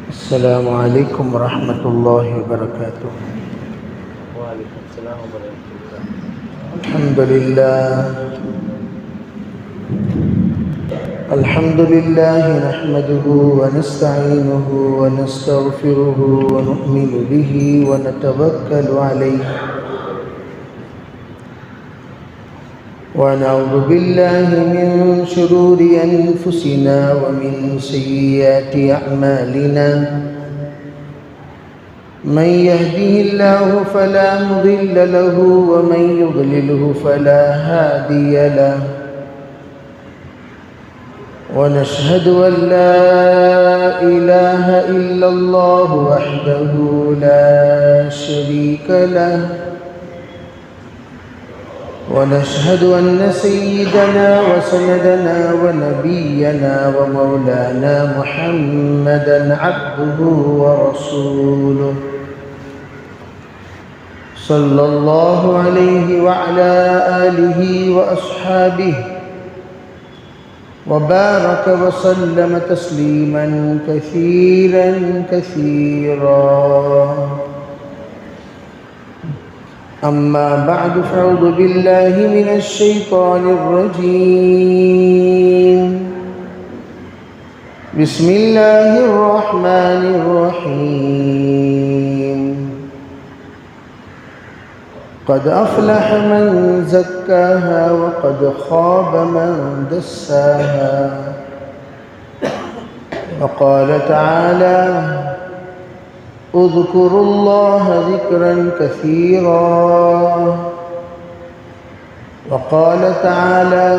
السلام علیکم ورحمۃ اللہ وبرکاتہ۔ وعلیکم السلام ورحمۃ اللہ۔ الحمد للہ نحمده ونستعینه ونستغفره ونؤمن به ونتوکل علیہ ونعوذ باللہ من شرور انفسنا ومن سیئات اعمالنا من يهده الله فلا مضل له ومن يضلله فلا هادي له ونشهد أن لا إله إلا الله وحده لا شريك له ونشهد أن سيدنا وسندنا ونبينا ومولانا محمدا عبده ورسوله صلى الله عليه وعلى آله وأصحابه وبارك وسلم تسليما كثيرا كثيرا. أما بعد فأعوذ بالله من الشيطان الرجيم. بسم الله الرحمن الرحيم. قد أفلح من زكاها وقد خاب من دساها. وقال تعالى اذكروا الله ذكرا كثيرا. وقال تعالى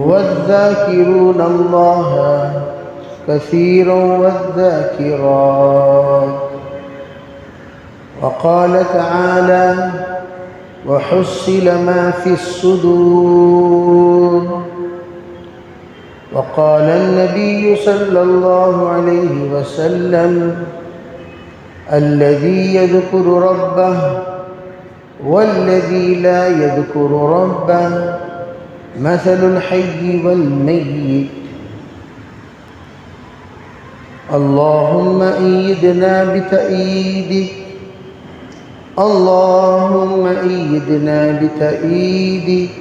والذاكرون الله كثيرا والذاكرات. وقال تعالى وحصل ما في الصدور. وقال النبي صلى الله عليه وسلم الذي يذكر ربه والذي لا يذكر ربه مثل الحي والميت. اللهم أيدنا بتأييدك اللهم أيدنا بتأييدك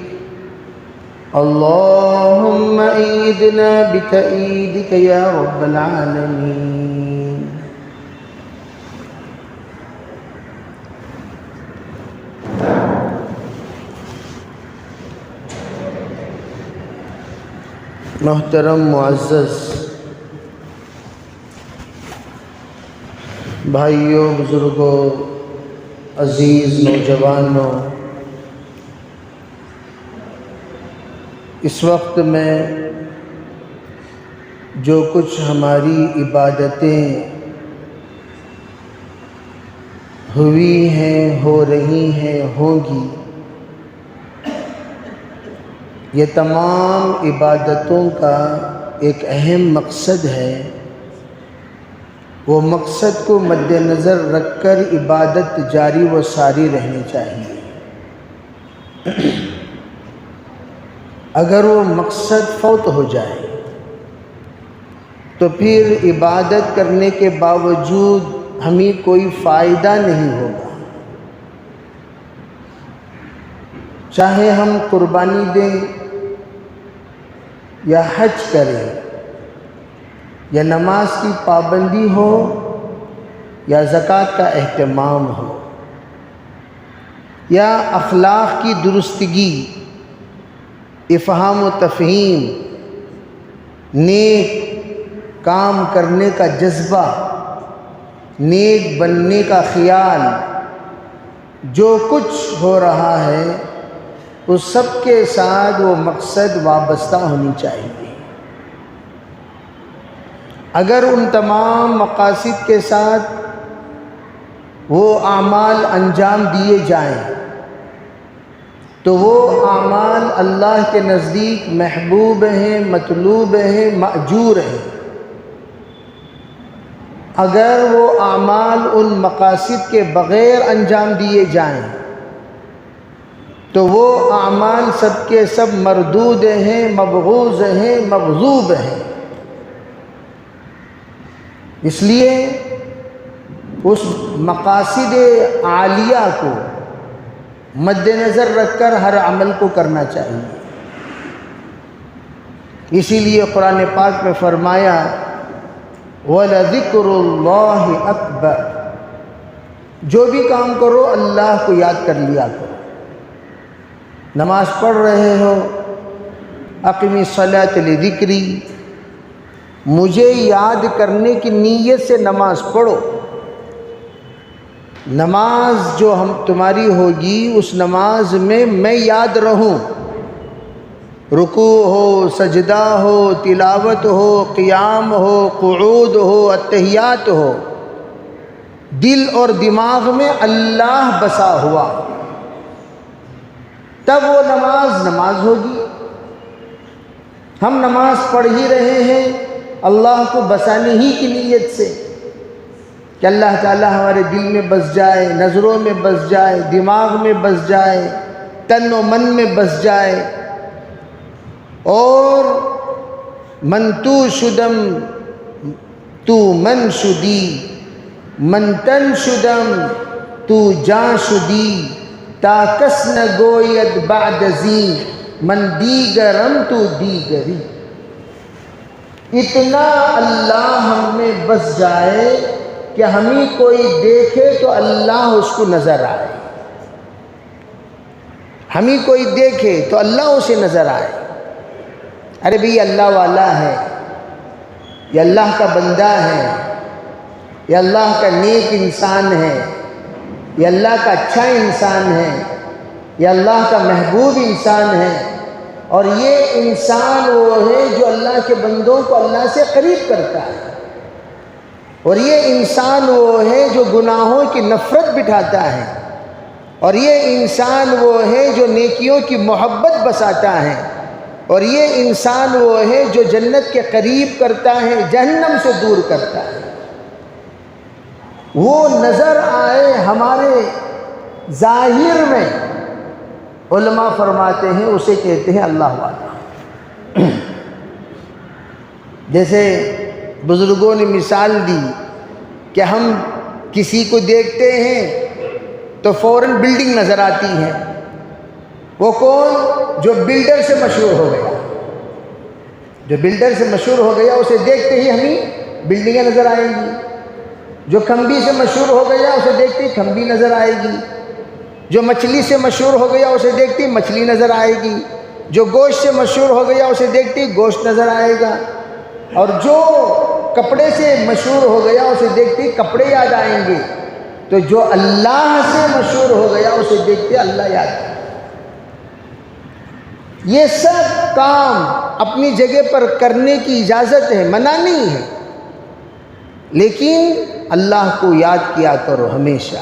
اللهم أيدنا بتأييدك يا رب العالمين. محترم معزز بھائیوں، بزرگوں، عزیز نوجوانوں، اس وقت میں جو کچھ ہماری عبادتیں ہوئی ہیں، ہو رہی ہیں، ہوں گی، یہ تمام عبادتوں کا ایک اہم مقصد ہے. وہ مقصد کو مد نظر رکھ کر عبادت جاری و ساری رہنی چاہیے. اگر وہ مقصد فوت ہو جائے تو پھر عبادت کرنے کے باوجود ہمیں کوئی فائدہ نہیں ہوگا. چاہے ہم قربانی دیں یا حج کریں یا نماز کی پابندی ہو یا زکوٰۃ کا اہتمام ہو یا اخلاق کی درستگی، افہام و تفہیم، نیک کام کرنے کا جذبہ، نیک بننے کا خیال، جو کچھ ہو رہا ہے اس سب کے ساتھ وہ مقصد وابستہ ہونی چاہیے. اگر ان تمام مقاصد کے ساتھ وہ اعمال انجام دیے جائیں تو وہ اعمال اللہ کے نزدیک محبوب ہیں، مطلوب ہیں، مأجور ہیں. اگر وہ اعمال ان مقاصد کے بغیر انجام دیے جائیں تو وہ اعمال سب کے سب مردود ہیں، مبغوض ہیں، مغضوب ہیں. اس لیے اس مقاصد عالیہ کو مد نظر رکھ کر ہر عمل کو کرنا چاہیے۔ اسی لیے قرآن پاک میں فرمایا وَلَذِكْرُ اللَّهِ أَكْبَرُ، جو بھی کام کرو اللہ کو یاد کر لیا کرو۔ نماز پڑھ رہے ہو، اقیمی الصلاۃ لذکری، مجھے یاد کرنے کی نیت سے نماز پڑھو۔ نماز جو تمہاری ہوگی اس نماز میں یاد رہوں، رکوع ہو، سجدہ ہو، تلاوت ہو، قیام ہو، قعود ہو، اتحیات ہو، دل اور دماغ میں اللہ بسا ہوا، تب وہ نماز ہوگی۔ ہم نماز پڑھ ہی رہے ہیں اللہ کو بسانے ہی کی نیت سے کہ اللہ تعالی ہمارے دل میں بس جائے، نظروں میں بس جائے، دماغ میں بس جائے، تن و من میں بس جائے، اور من تو شدم تو من شدی، من تن شدم تو جان شدی، تا کس نہ گوید بعد ازیں من دیگرم تو دیگری۔ اتنا اللہ ہم میں بس جائے کہ ہمیں کوئی دیکھے تو اللہ اس کو نظر آئے، ہمیں کوئی دیکھے تو اللہ اسے نظر آئے۔ ارے بھئی اللہ والا ہے، یہ اللہ کا بندہ ہے، یہ اللہ کا نیک انسان ہے، یہ اللہ کا اچھا انسان ہے، یہ اللہ کا محبوب انسان ہے، اور یہ انسان وہ ہے جو اللہ کے بندوں کو اللہ سے قریب کرتا ہے، اور یہ انسان وہ ہے جو گناہوں کی نفرت بٹھاتا ہے، اور یہ انسان وہ ہے جو نیکیوں کی محبت بساتا ہے، اور یہ انسان وہ ہے جو جنت کے قریب کرتا ہے، جہنم سے دور کرتا ہے۔ وہ نظر آئے ہمارے ظاہر میں، علماء فرماتے ہیں اسے کہتے ہیں اللہ والا۔ جیسے بزرگوں نے مثال دی کہ ہم کسی کو دیکھتے ہیں تو فوراً بلڈنگ نظر آتی ہے، وہ کون؟ جو بلڈر سے مشہور ہو گیا، جو بلڈر سے مشہور ہو گیا اسے دیکھتے ہی ہمیں بلڈنگیں نظر آئیں گی، جو کھمبی سے مشہور ہو گیا اسے دیکھتے ہی کھمبی نظر آئے گی، جو مچھلی سے مشہور ہو گیا اسے دیکھتے ہی مچھلی نظر آئے گی، جو گوشت سے مشہور ہو گیا اسے دیکھتے ہی گوشت نظر آئے گا، اور جو کپڑے سے مشہور ہو گیا اسے دیکھتے ہی کپڑے یاد آئیں گے۔ تو جو اللہ سے مشہور ہو گیا اسے دیکھتے اللہ یاد آئے۔ یہ سب کام اپنی جگہ پر کرنے کی اجازت ہے، منع نہیں ہے، لیکن اللہ کو یاد کیا کرو ہمیشہ،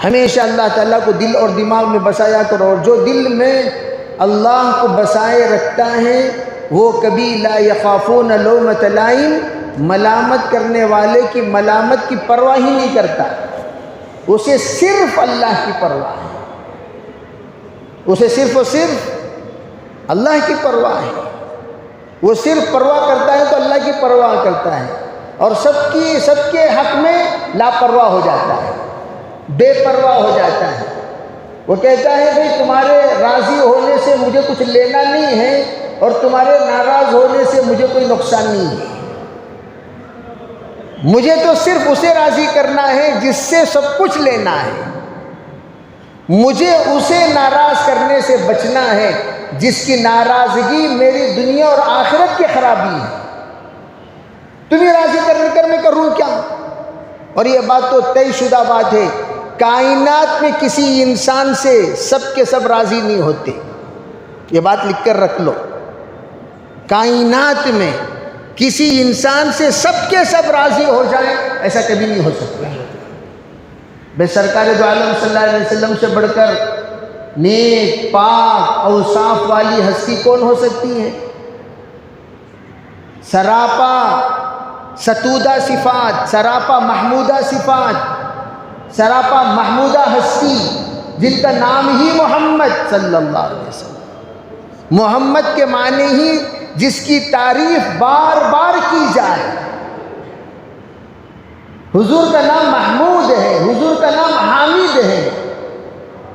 ہمیشہ اللہ تعالیٰ کو دل اور دماغ میں بسایا کرو، اور جو دل میں اللہ کو بسائے رکھتا ہے وہ کبھی لا یخافون لومۃ لائم، ملامت کرنے والے کی ملامت کی پرواہ ہی نہیں کرتا، اسے صرف اللہ کی پرواہ ہے، اسے صرف و صرف اللہ کی پرواہ ہے، وہ صرف پرواہ کرتا ہے تو اللہ کی پرواہ کرتا ہے، اور سب کے حق میں لاپرواہ ہو جاتا ہے، بے پرواہ ہو جاتا ہے۔ وہ کہتا ہے بھئی تمہارے راضی ہونے سے مجھے کچھ لینا نہیں ہے، اور تمہارے ناراض ہونے سے مجھے کوئی نقصان نہیں ہے، مجھے تو صرف اسے راضی کرنا ہے جس سے سب کچھ لینا ہے، مجھے اسے ناراض کرنے سے بچنا ہے جس کی ناراضگی میری دنیا اور آخرت کی خرابی ہے۔ تمہیں راضی کرنے کر میں کروں کیا؟ اور یہ بات تو طے شدہ بات ہے، کائنات میں کسی انسان سے سب کے سب راضی نہیں ہوتے، یہ بات لکھ کر رکھ لو، کائنات میں کسی انسان سے سب کے سب راضی ہو جائیں ایسا کبھی نہیں ہو سکتا۔ بے سرکار دو عالم صلی اللہ علیہ وسلم سے بڑھ کر نیک پاک اوصاف والی ہستی کون ہو سکتی ہے؟ سراپا ستودہ صفات، سراپا محمودہ صفات، سراپا محمودہ ہستی جن کا نام ہی محمد صلی اللہ علیہ وسلم، محمد کے معنی ہی جس کی تعریف بار بار کی جائے، حضور کا نام محمود ہے، حضور کا نام حامد ہے۔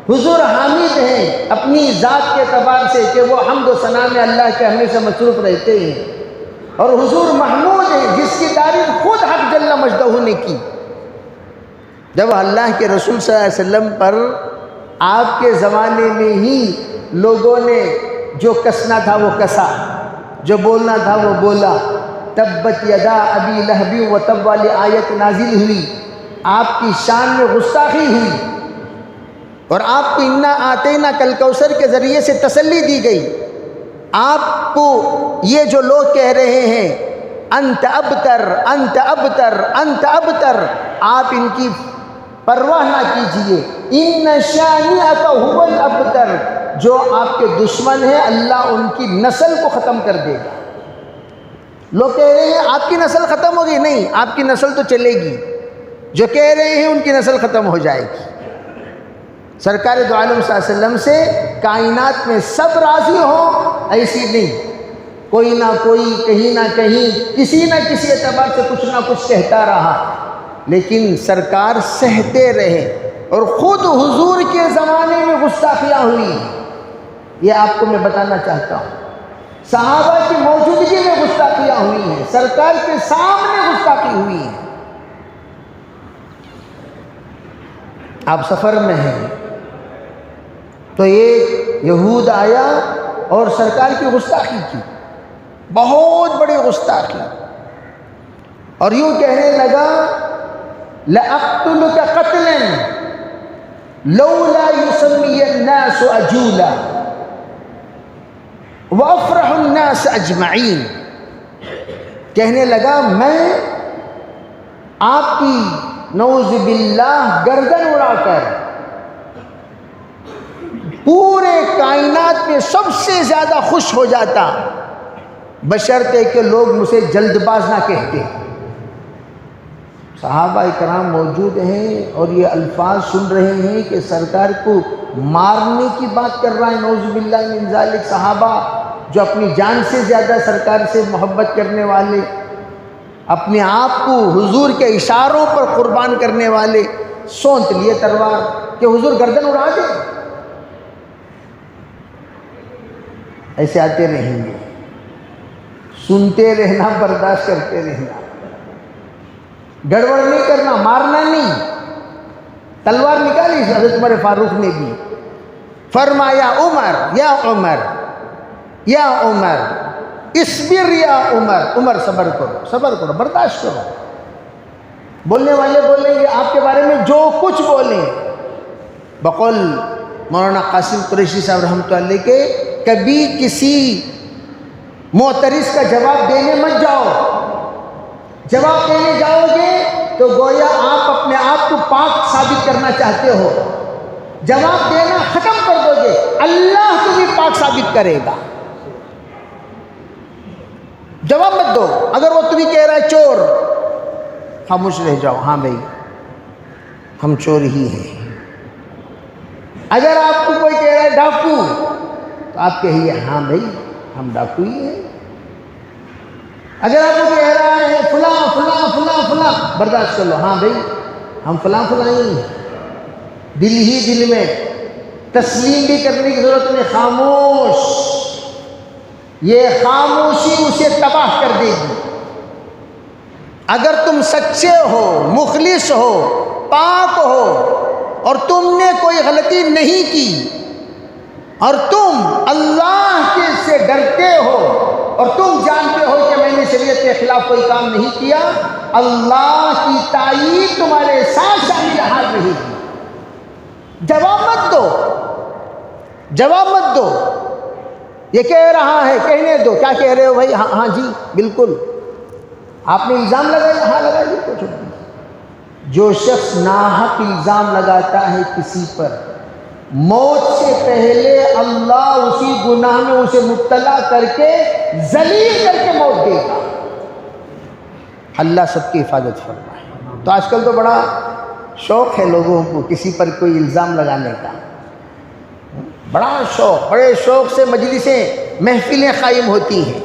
حضور حامد ہیں اپنی ذات کے اعتبار سے کہ وہ حمد و ثنا میں اللہ کے ہمیشہ مصروف رہتے ہیں، اور حضور محمود ہیں جس کی تعریف خود حق جل مجدہ نے کی۔ جب اللہ کے رسول صلی اللہ علیہ وسلم پر آپ کے زمانے میں ہی لوگوں نے جو کسنا تھا وہ کسا، جو بولنا تھا وہ بولا، تبت یدا ابی لہب و تب والی آیت نازل ہوئی، آپ کی شان میں گستاخی ہوئی، اور آپ کو انا آتینا کل کوثر کے ذریعے سے تسلی دی گئی۔ آپ کو یہ جو لوگ کہہ رہے ہیں انت ابتر انت ابتر انت ابتر، آپ ان کی پرواہ نہ کیجئے، ان شانئک ھو الابتر، جو آپ کے دشمن ہیں اللہ ان کی نسل کو ختم کر دے گا۔ لوگ کہہ رہے ہیں آپ کی نسل ختم ہوگی، نہیں، آپ کی نسل تو چلے گی، جو کہہ رہے ہیں ان کی نسل ختم ہو جائے گی۔ سرکار دو عالم صلی اللہ علیہ وسلم سے کائنات میں سب راضی ہوں ایسی نہیں، کوئی نہ کوئی کہیں نہ کہیں کسی نہ کسی اعتبار سے کچھ نہ کچھ کہتا رہا، لیکن سرکار سہتے رہے، اور خود حضور کے زمانے میں گستاخیاں ہوئی، یہ آپ کو میں بتانا چاہتا ہوں۔ صحابہ کی موجودگی میں گستاخیاں ہوئی ہیں، سرکار کے سامنے گستاخی ہوئی ہے۔ آپ سفر میں ہیں تو ایک یہود آیا اور سرکار کی گستاخی کی، بہت بڑی گستاخی، اور یوں کہنے لگا لَأَقْتُلُكَ قَتْلًا لَوْلَا يُسَمِّيَ النَّاسُ أَجُولًا وَأَفْرَحُ النَّاسِ أَجْمَعِينَ، کہنے لگا میں آپ کی نعوذ باللہ گردن اڑا کر پورے کائنات میں سب سے زیادہ خوش ہو جاتا، بشرطے کہ لوگ مجھے جلد باز نہ کہتے۔ صحابہ کرام موجود ہیں اور یہ الفاظ سن رہے ہیں کہ سرکار کو مارنے کی بات کر رہا ہے، نعوذ باللہ من ذالک۔ صحابہ جو اپنی جان سے زیادہ سرکار سے محبت کرنے والے، اپنے آپ کو حضور کے اشاروں پر قربان کرنے والے، سونت لیے تلوار کہ حضور گردن اڑا دیں۔ ایسے آتے رہیں گے، سنتے رہنا، برداشت کرتے رہنا، گڑبڑ نہیں کرنا، مارنا نہیں۔ تلوار نکالی حضرت عمر فاروق نے بھی، فرمایا عمر یا عمر یا عمر اصبر یا عمر، عمر صبر کرو، صبر کرو، برداشت کرو۔ بولنے والے بولیں گے آپ کے بارے میں جو کچھ بولیں، بقول مولانا قاسم قریشی صاحب رحمۃ اللہ علیہ کے، کبھی کسی معترض کا جواب دینے مت جاؤ، جواب دینے جاؤ گے تو گویا آپ اپنے آپ کو پاک ثابت کرنا چاہتے ہو، جواب دینا ختم کر دو گے، اللہ تمہیں پاک ثابت کرے گا۔ جواب مت دو، اگر وہ تمہیں کہہ رہا ہے چور، خاموش رہ جاؤ، ہاں بھائی ہم چور ہی ہیں۔ اگر آپ کو کوئی کہہ رہا ہے ڈاکو، تو آپ کہیے ہاں بھائی ہم ڈاکو ہی ہیں۔ اگر آپ کو کہہ رہا ہے فلاں فلاں فلاں فلاں، برداشت کر لو، ہاں بھائی ہم فلاں فلاں ہی ہیں۔ دل ہی دل میں تسلیم بھی کرنے کی ضرورت نہیں، خاموش، یہ خاموشی اسے تباہ کر دے گی۔ اگر تم سچے ہو، مخلص ہو، پاک ہو، اور تم نے کوئی غلطی نہیں کی، اور تم اللہ کے سے ڈرتے ہو، اور تم جانتے ہو کہ میں نے شریعت کے خلاف کوئی کام نہیں کیا، اللہ کی تائید تمہارے ساتھ شامل حال رہے گی۔ جواب مت دو، جواب مت دو، یہ کہہ رہا ہے کہنے دو، کیا کہہ رہے ہو بھائی؟ ہاں ہاں جی بالکل، آپ نے الزام لگایا، ہاں لگائیے، کچھ نہیں۔ جو شخص ناحق الزام لگاتا ہے کسی پر، موت سے پہلے اللہ اسی گناہ میں اسے مبتلا کر کے ذلیل کر کے موت دے گا۔ اللہ سب کی حفاظت فرمائے۔ تو آج کل تو بڑا شوق ہے لوگوں کو کسی پر کوئی الزام لگانے کا، بڑا شوق، بڑے شوق سے مجلسیں محفلیں قائم ہوتی ہیں،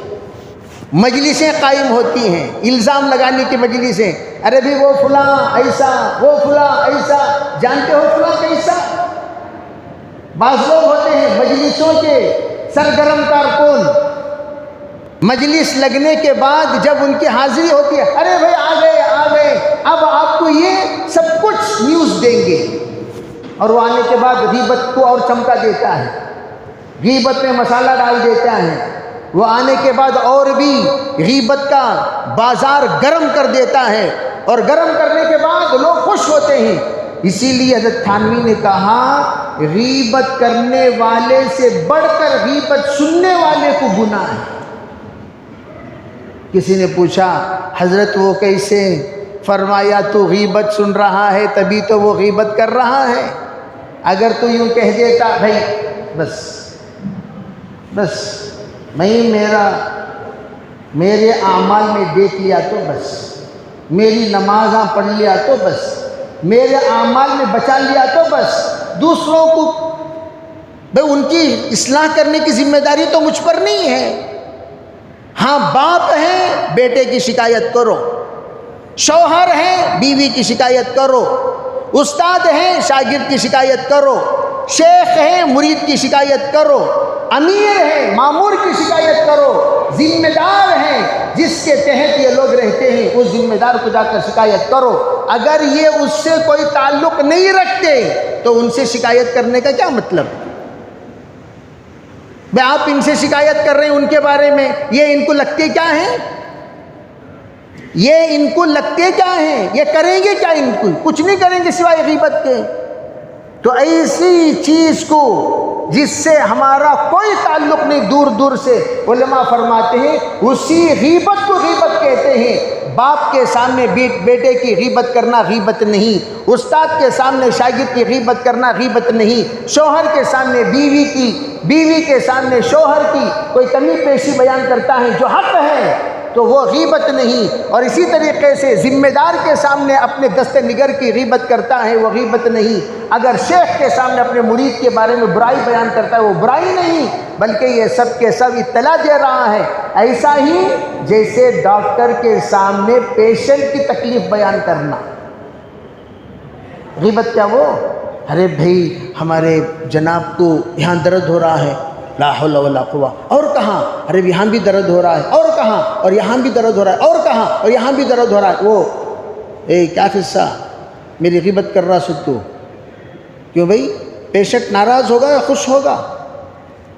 مجلسیں قائم ہوتی ہیں، الزام لگانے کی مجلسیں، ارے بھی وہ فلاں ایسا، وہ فلاں ایسا، جانتے ہو فلاں کیسا؟ بعض لوگ ہوتے ہیں مجلسوں کے سرگرم کارکن، مجلس لگنے کے بعد جب ان کی حاضری ہوتی ہے، ارے بھائی آ گئے، اب آپ کو یہ سب کچھ نیوز دیں گے، اور وہ آنے کے بعد غیبت کو اور چمکا دیتا ہے، غیبت میں مسالہ ڈال دیتا ہے، وہ آنے کے بعد اور بھی غیبت کا بازار گرم کر دیتا ہے، اور گرم کرنے کے بعد لوگ خوش ہوتے ہیں۔ اسی لیے حضرت تھانوی نے کہا غیبت کرنے والے سے بڑھ کر غیبت سننے والے کو گناہ ہے۔ کسی نے پوچھا حضرت وہ کیسے؟ فرمایا تو غیبت سن رہا ہے تبھی تو وہ غیبت کر رہا ہے، اگر تو یوں کہہ دیتا بھائی بس میں میرے اعمال میں دیکھ لیا تو بس، میری نمازاں پڑھ لیا تو بس، میرے اعمال میں بچا لیا تو بس، دوسروں کو بھائی ان کی اصلاح کرنے کی ذمہ داری تو مجھ پر نہیں ہے۔ ہاں باپ ہے بیٹے کی شکایت کرو، شوہر ہے بیوی کی شکایت کرو، استاد ہے شاگرد کی شکایت کرو، شیخ ہے مرید کی شکایت کرو، امیر ہے مامور کی شکایت کرو، ذمہ دار ہے جس کے تحت یہ لوگ رہتے ہیں اس ذمہ دار کو جا کر شکایت کرو۔ اگر یہ اس سے کوئی تعلق نہیں رکھتے تو ان سے شکایت کرنے کا کیا مطلب؟ بھئی آپ ان سے شکایت کر رہے ہیں ان کے بارے میں، یہ ان کو لگتے کیا ہیں؟ یہ ان کو لگتے کیا ہیں؟ یہ کریں گے کیا؟ ان کو کچھ نہیں کریں گے سوائے غیبت کے۔ تو ایسی چیز کو جس سے ہمارا کوئی تعلق نہیں، دور دور سے علماء فرماتے ہیں اسی غیبت کو غیبت کہتے ہیں۔ باپ کے سامنے بیٹے کی غیبت کرنا غیبت نہیں، استاد کے سامنے شاگرد کی غیبت کرنا غیبت نہیں، شوہر کے سامنے بیوی کی، بیوی کے سامنے شوہر کی کوئی کمی پیشی بیان کرتا ہے جو حق ہے تو وہ غیبت نہیں، اور اسی طریقے سے ذمہ دار کے سامنے اپنے دست نگر کی غیبت کرتا ہے وہ غیبت نہیں، اگر شیخ کے سامنے اپنے مرید کے بارے میں برائی بیان کرتا ہے وہ برائی نہیں، بلکہ یہ سب کے سب اطلاع دے رہا ہے۔ ایسا ہی جیسے ڈاکٹر کے سامنے پیشنٹ کی تکلیف بیان کرنا، غیبت کیا وہ؟ ارے بھائی ہمارے جناب کو یہاں درد ہو رہا ہے، لا حول ولا قوہ، اور کہاں؟ ارے یہاں بھی درد ہو رہا ہے، اور کہاں؟ اور یہاں بھی درد ہو رہا ہے، اور کہاں؟ اور یہاں بھی درد ہو رہا ہے۔ وہ کیا قصہ؟ میری غیبت کر رہا ستو؟ کیوں بھائی؟ پیشنٹ ناراض ہوگا یا خوش ہوگا؟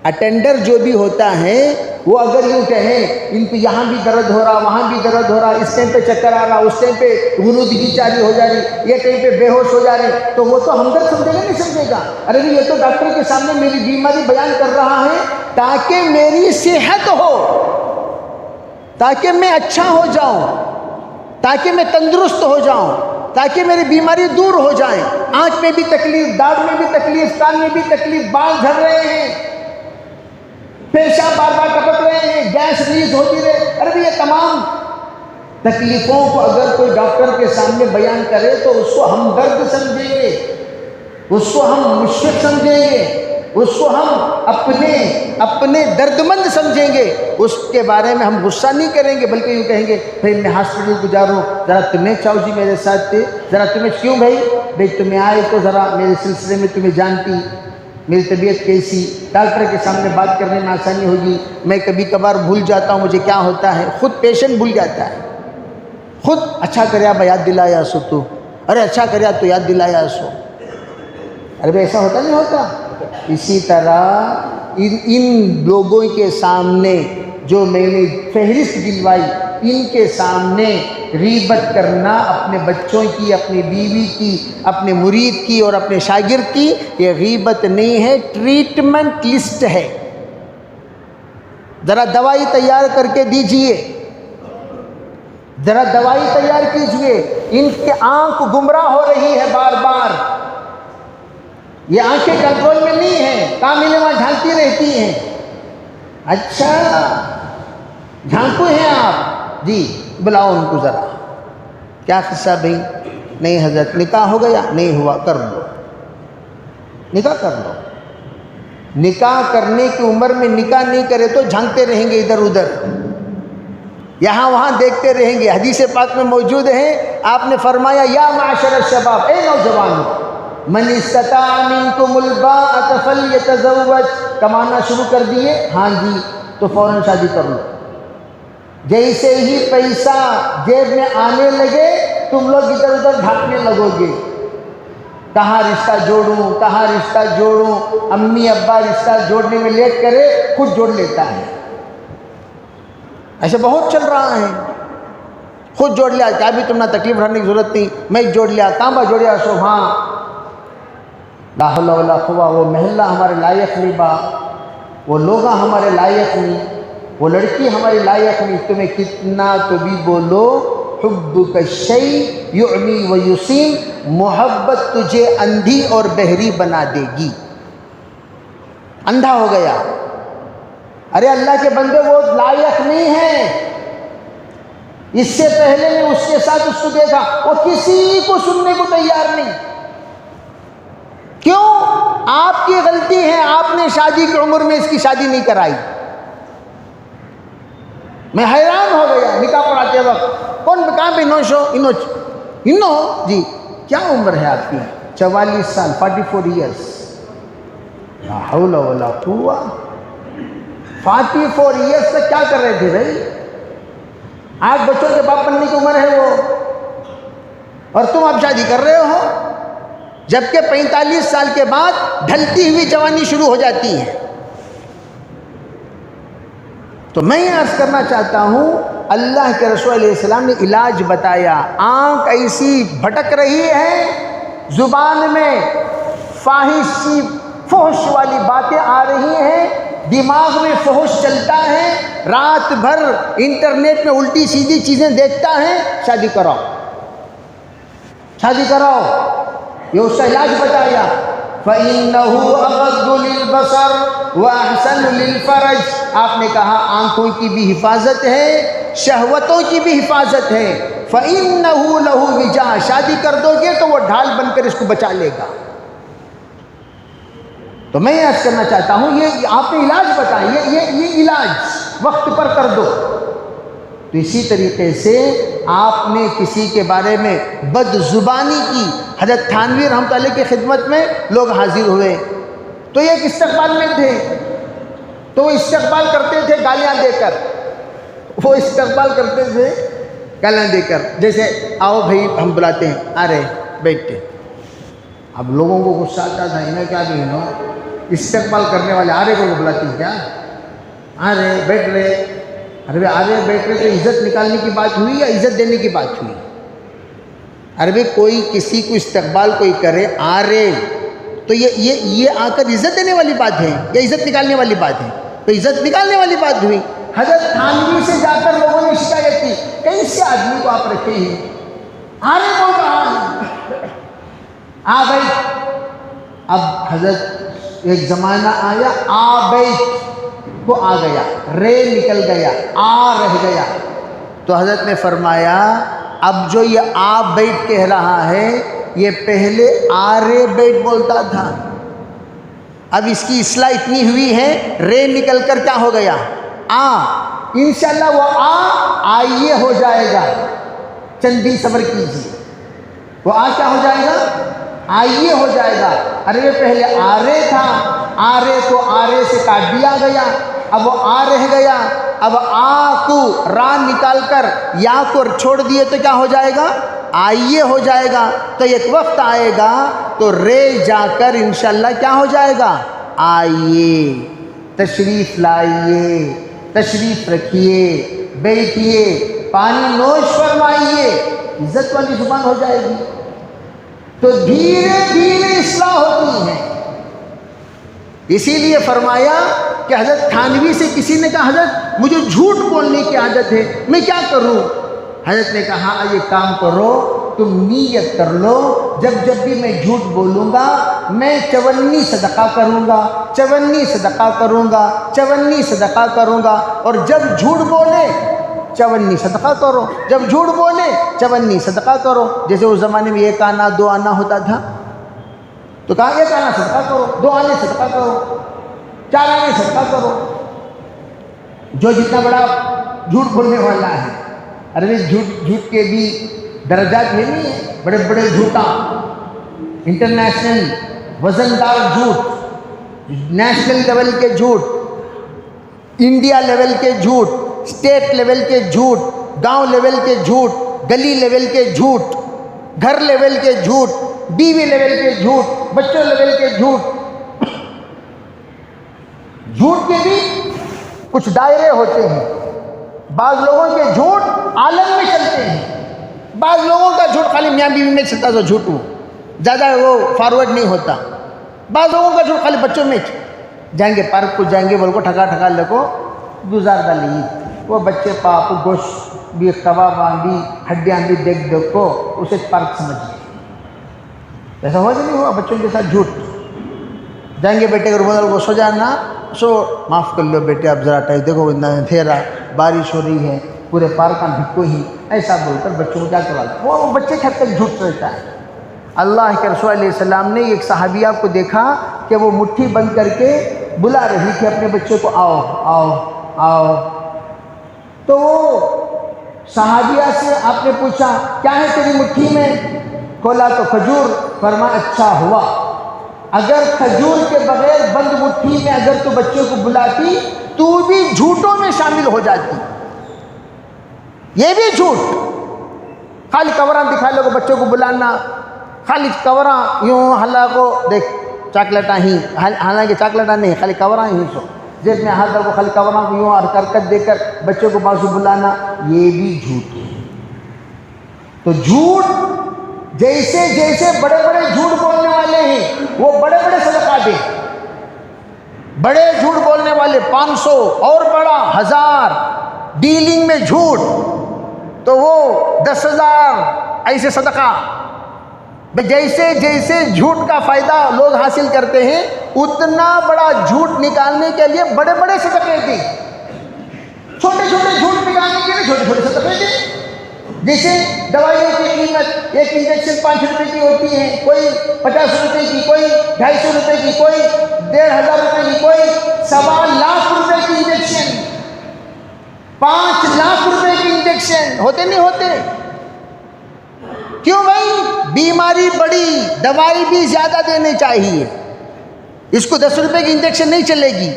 اٹینڈر جو بھی ہوتا ہے وہ اگر یوں کہیں ان کو یہاں بھی درد ہو رہا، وہاں بھی درد ہو رہا، اس ٹائم پہ چکر آ رہا، اس ٹائم پہ غنودگی جاری ہو جا رہی، یہ کہیں پہ بے ہوش ہو جا رہی، تو وہ تو ہمدرد سمجھے گا نہیں سمجھے گا؟ ارے یہ تو ڈاکٹر کے سامنے میری بیماری بیان کر رہا ہے تاکہ میری صحت ہو، تاکہ میں اچھا ہو جاؤں، تاکہ میں تندرست ہو جاؤں، تاکہ میری بیماری دور ہو جائے۔ آنکھ میں بھی تکلیف، داڑھ میں بھی تکلیف، کان میں بھی تکلیف، بال جھڑ رہے ہیں، پیشاب بار بار ٹپک رہے ہیں، گیس ریلیز ہوتی رہے، ارے یہ تمام تکلیفوں کو اگر کوئی ڈاکٹر کے سامنے بیان کرے تو اس کو ہم درد سمجھیں گے، اس کو ہم مشفق سمجھیں گے، اس کو ہم اپنے دردمند سمجھیں گے، اس کے بارے میں ہم غصہ نہیں کریں گے، بلکہ یہ کہیں گے بھائی میں ہاسپٹل کو جا رہا ہوں، ذرا تمہیں چاہو جی میرے ساتھ تھے، ذرا تمہیں کیوں بھائی تمہیں آئے تو ذرا میرے سلسلے میں تمہیں جانتی میری طبیعت کیسی، ڈاکٹر کے سامنے بات کرنے میں آسانی ہوگی، میں کبھی کبھار بھول جاتا ہوں مجھے کیا ہوتا ہے، خود پیشنٹ بھول جاتا ہے، خود اچھا کریا بھائی یاد دلایا سو تو، ارے اچھا کریا تو یاد دلایا سو، ارے بھائی ایسا ہوتا نہیں ہوتا؟ اسی طرح ان لوگوں کے سامنے جو میں نے فہرست دلوائی، ان کے سامنے غیبت کرنا اپنے بچوں کی، اپنی بیوی کی، اپنے مرید کی اور اپنے شاگرد کی، یہ غیبت نہیں ہے، ٹریٹمنٹ لسٹ ہے۔ ذرا دوائی تیار کر کے دیجئے، ذرا دوائی تیار کیجئے، ان کی آنکھ گمراہ ہو رہی ہے بار بار، یہ آنکھیں کنٹرول میں نہیں ہیں، کاملے وہاں جھانکتی رہتی ہیں۔ اچھا جھانکو ہیں آپ؟ جی بلاؤ ان کو ذرا، کیا قصہ بھائی؟ نہیں حضرت نکاح ہو گیا؟ نہیں ہوا، کر لو نکاح، کر لو۔ نکاح کرنے کی عمر میں نکاح نہیں کرے تو جھانکتے رہیں گے ادھر ادھر، یہاں وہاں دیکھتے رہیں گے. حدیث پاک میں موجود ہے, آپ نے فرمایا یا معاشر الشباب, اے نوجوانوں, من استطاع منکم الباءۃ فلیتزوج. کمانا شروع کر دیے, ہاں جی, تو فوراً شادی کر لو. جیسے ہی پیسہ جیب میں آنے لگے تم لوگ ادھر ادھر بھاگنے لگو گے, کہاں رشتہ جوڑوں, کہاں رشتہ جوڑوں. امی ابا رشتہ جوڑنے میں لیٹ کرے, خود جوڑ لیتا ہے. ایسے بہت چل رہا ہے, خود جوڑ لیا, کیا بھی تم نہ تکلیف اٹھانے کی ضرورت نہیں, میں جوڑ لیا, کہاں جوڑیا سو, ہاں لا حول ولا قوہ. وہ محلہ ہمارے لائق نہیں با, وہ لوگ ہمارے لائق نہیں, وہ لڑکی ہماری لائق نہیں. تمہیں کتنا تو بھی بولو, حبک الشیء یعمی و یسیم, محبت تجھے اندھی اور بہری بنا دے گی. اندھا ہو گیا, ارے اللہ کے بندے وہ لائق نہیں ہیں. اس سے پہلے نے اس کے ساتھ اس کو دیکھا, وہ کسی کو سننے کو تیار نہیں. کیوں؟ آپ کی غلطی ہے, آپ نے شادی کی عمر میں اس کی شادی نہیں کرائی. میں حیران ہو گیا نکاح پڑھاتے وقت, کون کہاں پہ انو جی, کیا عمر ہے آپ کی؟ 44 سال, 44 ایئرس. لا حول ولا قوہ. 44 ایئرس تک کیا کر رہے تھے بھائی؟ آج بچوں کے باپ بننے کی عمر ہے وہ, اور تم اب شادی کر رہے ہو, جبکہ 45 سال کے بعد ڈھلتی ہوئی جوانی شروع ہو جاتی ہے. تو میں یہ عرض کرنا چاہتا ہوں, اللہ کے رسول علیہ السلام نے علاج بتایا. آنکھ ایسی بھٹک رہی ہے, زبان میں فاحشی فحش والی باتیں آ رہی ہیں, دماغ میں فحش چلتا ہے, رات بھر انٹرنیٹ میں الٹی سیدھی چیزیں دیکھتا ہے, شادی کراؤ, شادی کراؤ. یہ اس کا علاج بتایا. فَإِنَّهُ أَغَضُّ لِلْبَصَرِ وَأَحْسَنُ لِلْفَرَجِ. آپ نے کہا آنکھوں کی بھی حفاظت ہے, شہوتوں کی بھی حفاظت ہے. فَإِنَّهُ لَهُ وِجَاءٌ. شادی کر دو گے تو وہ ڈھال بن کر اس کو بچا لے گا. تو میں یہ عرض کرنا چاہتا ہوں, یہ آپ نے علاج بتایا, یہ علاج وقت پر کر دو. تو اسی طریقے سے آپ نے کسی کے بارے میں بد زبانی کی. حضرت تھانوی رحمۃ اللہ کی خدمت میں لوگ حاضر ہوئے, تو یہ ایک استقبال میں تھے, تو وہ استقبال کرتے تھے گالیاں دے کر, وہ استقبال کرتے تھے گالیاں دے کر. جیسے آؤ بھائی ہم بلاتے ہیں, آ رہے بیٹھتے. اب لوگوں کو غصہ آتا تھا, انہیں کیا بھی استقبال کرنے والے آ رہے کو بلاتے ہیں, کیا آ رہے بیٹھ رہے. ارے آ رہے بیٹھ رہے, تو عزت نکالنے کی بات ہوئی یا عزت دینے کی بات ہوئی؟ عربی کوئی کسی کو استقبال کوئی کرے, آ رہے, تو یہ آ کر عزت دینے والی بات ہے یا عزت نکالنے والی بات ہے؟ تو عزت نکالنے والی بات ہوئی. حضرت تھانوی سے جا کر لوگوں نے شکایت کی, کیسے آدمی کو آپ رکھے ہیں, آ رہے بول رہا ہے, آ بیٹھ. اب حضرت ایک زمانہ آیا, آ بیٹھ وہ آ گیا, رے نکل گیا, آ رہ گیا. تو حضرت نے فرمایا اب جو یہ آ بیٹھ کہہ رہا ہے, یہ پہلے آ رے بیٹھ بولتا تھا. اب اس کی اصلاح اتنی ہوئی ہے, رے نکل کر کیا ہو گیا, آ. انشاءاللہ وہ آئیے ہو جائے گا, چند دن صبر کیجیے, وہ آ کیا ہو جائے گا, آئیے ہو جائے گا. ارے پہلے آرے تھا, آرے کو آرے سے کاٹ دیا گیا, اب وہ آ رہ گیا. اب آ کو را نکال کر یا کو چھوڑ دیے تو کیا ہو جائے گا, آئیے ہو جائے گا. تو ایک وقت آئے گا تو رے جا کر انشاءاللہ کیا ہو جائے گا, آئیے, تشریف لائیے, تشریف رکھیے, بیٹھیے, پانی نوش فرمائیے, عزت والی زبان ہو جائے گی. تو دھیرے دھیرے اصلاح ہوتی ہے. اسی لیے فرمایا کہ حضرت تھانوی سے کسی نے کہا, حضرت مجھے جھوٹ بولنے کی عادت ہے, میں کیا کروں؟ حضرت نے کہا یہ کام کرو, تم نیت کر لو, جب بھی میں جھوٹ بولوں گا میں 54 صدقہ کروں گا, 54 صدقہ کروں گا, 54 صدقہ کروں گا. اور جب جھوٹ بولے 54 صدقہ کرو, جب جھوٹ بولے 54 صدقہ کرو. جیسے اس زمانے میں 1 آنا 2 آنا ہوتا تھا, تو کہا 1 آنا صدقہ کرو, 2 آنے صدقہ کرو, 4 آنے صدقہ کرو. جو جتنا بڑا جھوٹ بولنے والا ہے. ارے جھوٹ کے بھی درجات میں نہیں ہے. بڑے بڑے جھوٹا، انٹرنیشنل وزندار جھوٹ، نیشنل لیول کے جھوٹ، انڈیا لیول کے جھوٹ، اسٹیٹ لیول کے جھوٹ، گاؤں لیول کے جھوٹ، گلی لیول کے جھوٹ، گھر لیول کے جھوٹ، بیوی لیول کے جھوٹ، بچوں لیول کے جھوٹ. جھوٹ کے بھی کچھ دائرے ہوتے ہیں. بعض لوگوں کے جھوٹ عالم میں چلتے ہیں، بعض لوگوں کا جھوٹ خالی میاں بیوی میں چلتا تو جھوٹ ہو، زیادہ وہ فارورڈ نہیں ہوتا. بعض لوگوں کا جھوٹ خالی بچوں میں جائیں گے پارک کو جائیں گے بول کو ٹھکا لگو گزار ڈالی وہ بچے پاپ گوشت بھی کباب بھی ہڈیاں بھی دیکھ کو اسے پارک سمجھ گئے. ایسا ہوا کہ نہیں ہوا؟ بچوں کے ساتھ جھوٹ. جائیں گے بیٹے کو بول کو سو جانا، سو معاف کر لو بیٹے اب ذرا ٹائم دیکھو اندھیرا بارش ہو رہی ہے پورے پارک کا بھکو ہی، ایسا بول کر بچوں کو کیا کروا وہ بچے کے حد تک جھوٹ رہتا ہے. اللہ کے رسول علیہ السلام نے ایک صحابیہ کو دیکھا کہ وہ مٹھی بند کر کے بلا رہی تھی اپنے بچے کو، آؤ آؤ آؤ. تو وہ صحابیہ سے آپ نے پوچھا کیا ہے تیری مٹھی میں؟ کھولا تو کھجور. فرمایا اچھا ہوا، اگر کھجور کے بغیر بند مٹھی میں اگر تو بچے کو بلاتی تو بھی جھوٹوں میں شامل ہو جاتی. یہ بھی جھوٹ، خالی کوراں دکھا لو بچوں کو بلانا، خالی کوراں یوں ہلا کو دیکھ چاکلیٹاں ہی، حالانکہ چاکلیٹاں نہیں خالی کوراں ہی سو جیب میں ہاتھ ڈال کو خالی کوراں کو یوں حرکت دے کر بچوں کو بازو بلانا، یہ بھی جھوٹ ہے. تو جھوٹ جیسے جیسے بڑے بڑے جھوٹ بولنے والے ہیں وہ بڑے بڑے صدقہ دیں. بڑے جھوٹ بولنے والے 500 اور بڑا 1000 ڈیلنگ میں جھوٹ تو وہ 10,000 ایسے صدقہ. جیسے جیسے جھوٹ کا فائدہ لوگ حاصل کرتے ہیں اتنا بڑا جھوٹ نکالنے کے لیے بڑے بڑے صدقے دیں. چھوٹے چھوٹے جھوٹ نکالنے کے لیے چھوٹے چھوٹے صدقے دیں. جیسے دوائیوں کی قیمت ایک انجیکشن 5 روپے کی ہوتی ہے، کوئی 50 روپے کی، کوئی 250 روپے کی، کوئی 1,500 روپے کی، کوئی 1.25 لاکھ روپے کی انجیکشن، 5 لاکھ روپے کی انجیکشن ہوتے نہیں ہوتے. کیوں بھائی؟ بیماری بڑی، دوائی بھی زیادہ دینی چاہیے. اس کو 10 روپے کی انجیکشن نہیں چلے گی،